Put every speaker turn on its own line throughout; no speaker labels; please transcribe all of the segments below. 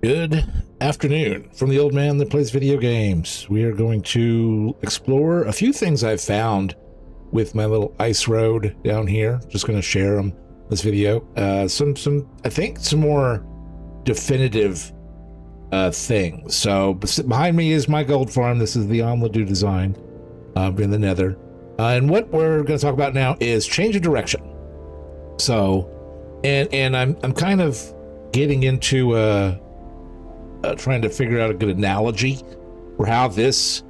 Good afternoon from the old man that plays video games. We are going to explore a few things I've found with my little ice road down here. Just going to share them this video. I think some more definitive things. So behind me is my gold farm. This is the Omladu design in the Nether. And what we're going to talk about now is change of direction. So, and I'm kind of getting into trying to figure out a good analogy for how this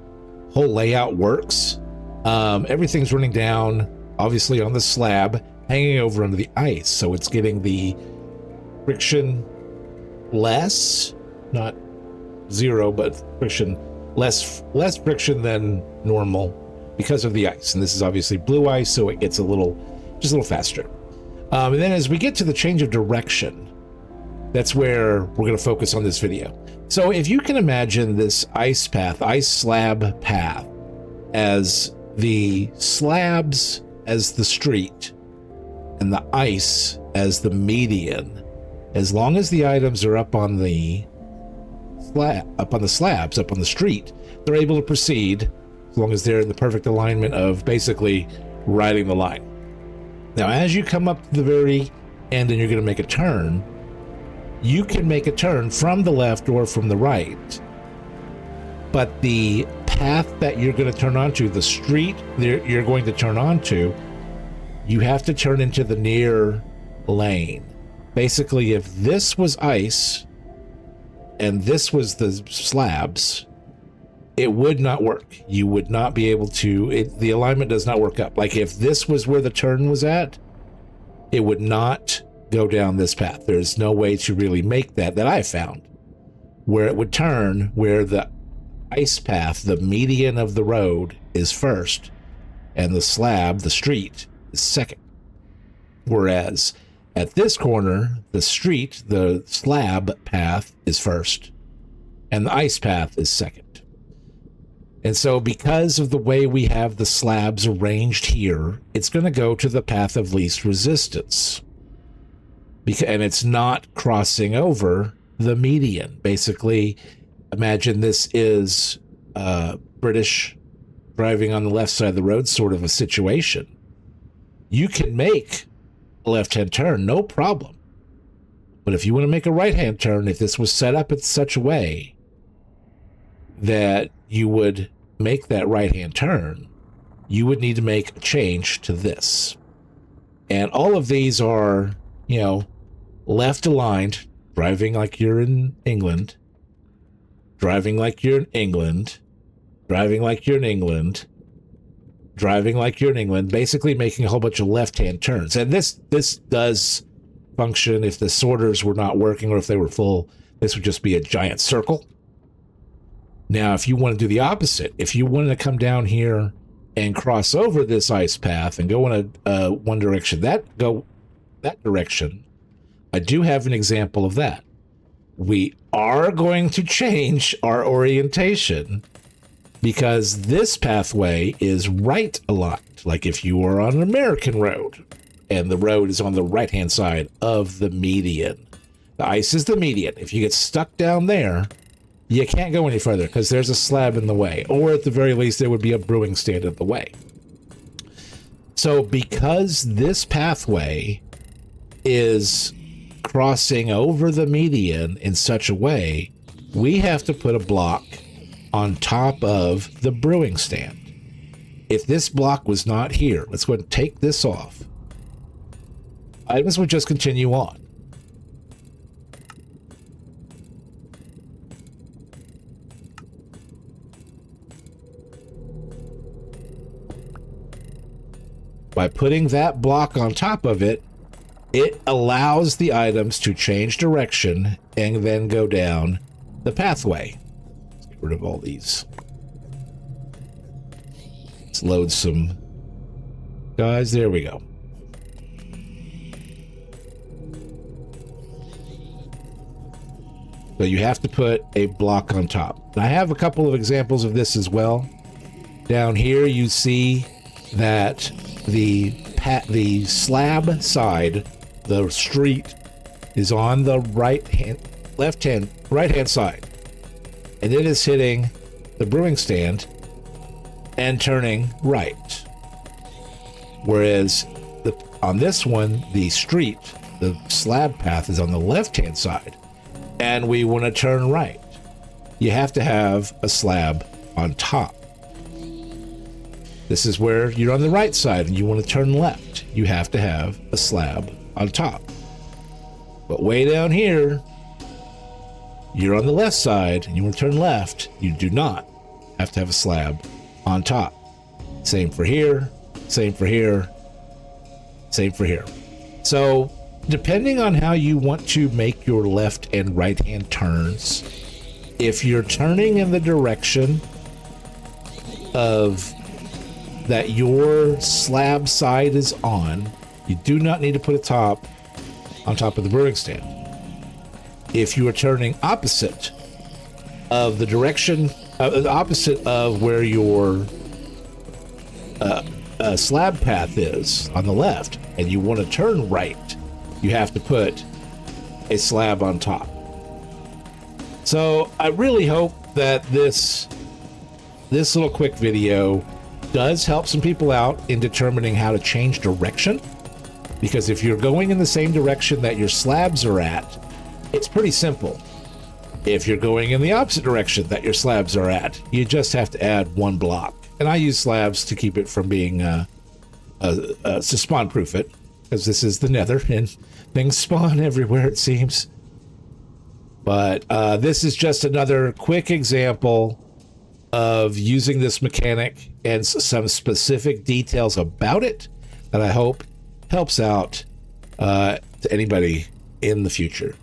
whole layout works. Everything's running down, obviously on the slab, hanging over under the ice. So it's getting the friction less, not zero, but friction less friction than normal because of the ice. And this is obviously blue ice, so it gets just a little faster. And then as we get to the change of direction, that's where we're going to focus on this video. So if you can imagine this ice slab path, as the slabs as the street and the ice as the median, as long as the items are up on the slabs, up on the street, they're able to proceed as long as they're in the perfect alignment of basically riding the line. Now, as you come up to the very end and you're going to make a turn, you can make a turn from the left or from the right, but the path that you're going to turn onto, the street you're going to turn onto, you have to turn into the near lane. Basically, if this was ice and this was the slabs, it would not work. You would not be able to, the alignment does not work up. Like if this was where the turn was at, it would not go down this path. There's no way to really make that I found, where it would turn where the ice path, the median of the road, is first, and the slab, the street, is second. Whereas at this corner, the street, the slab path, is first, and the ice path is second. And so because of the way we have the slabs arranged here, it's going to go to the path of least resistance. And it's not crossing over the median. Basically, imagine this is British driving on the left side of the road sort of a situation. You can make a left-hand turn, no problem. But if you want to make a right-hand turn, if this was set up in such a way that you would make that right-hand turn, you would need to make a change to this. And all of these are, left aligned, driving like you're in England, driving like you're in England, driving like you're in England, driving like you're in England, basically making a whole bunch of left-hand turns. And this does function if the sorters were not working or if they were full. This would just be a giant circle. Now, if you want to do the opposite, if you wanted to come down here and cross over this ice path and go in a one direction, that direction, I do have an example of that. We are going to change our orientation because this pathway is right aligned. Like if you are on an American road and the road is on the right-hand side of the median. The ice is the median. If you get stuck down there, you can't go any further because there's a slab in the way, or at the very least, there would be a brewing stand in the way. So because this pathway is crossing over the median in such a way, we have to put a block on top of the brewing stand. If this block was not here, let's go ahead and take this off. Items would just continue on. By putting that block on top of it, it allows the items to change direction and then go down the pathway. Let's get rid of all these. Let's load some guys. There we go. So you have to put a block on top. I have a couple of examples of this as well. Down here you see that the slab side, the street, is on the right hand right hand side, and it is hitting the brewing stand and turning right. Whereas on this one, the slab path is on the left hand side, and we want to turn right. You have to have a slab on top. This is where you're on the right side and you want to turn left. You have to have a slab on top. But way down here, you're on the left side and you want to turn left. You do not have to have a slab on top. Same for here, same for here, same for here. So depending on how you want to make your left and right hand turns, if you're turning in the direction of that your slab side is on, you do not need to put a top on top of the brewing stand. If you are turning opposite of the direction, opposite of where your slab path is on the left, and you want to turn right, you have to put a slab on top. So I really hope that this little quick video does help some people out in determining how to change direction, because if you're going in the same direction that your slabs are at, it's pretty simple. If you're going in the opposite direction that your slabs are at, you just have to add one block. And I use slabs to keep it from being to spawn proof it, because this is the Nether and things spawn everywhere, it seems. But this is just another quick example of using this mechanic and some specific details about it that I hope helps out to anybody in the future.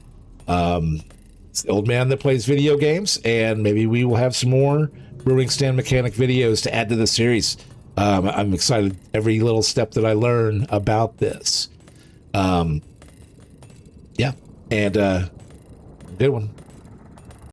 It's the old man that plays video games, and maybe we will have some more brewing stand mechanic videos to add to the series. I'm excited every little step that I learn about this. Yeah, and good one.